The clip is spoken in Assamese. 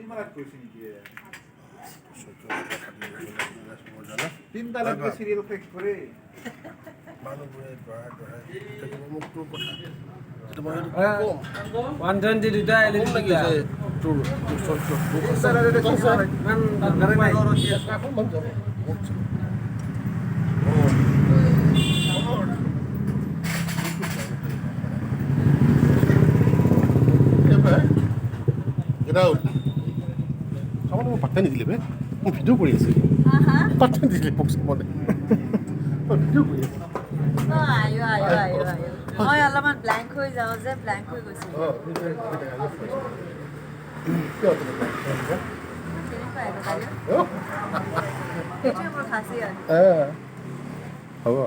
মাৰাত কৈছে নেকি তিনটা লাগবে সিৰিয়াল শেষ কৰে মানুহবোৰে দৰাই থাকিব মোক তোৰ কথা সেইটো মই কম 122 এলইডি লাগি আছে তোৰ পাত্তা নিদিলে বে মই ভিডিঅ' কৰি আছোঁ পাত্তা নিদিলে বক্সিং মনে মই ভিডিঅ' কৰি আছোঁ মই অলপমান ব্লেংক হৈ যাওঁ যে ব্লেংক হৈ গৈছোঁ সেইটোৱে মোৰ খাচী আৰু হ'ব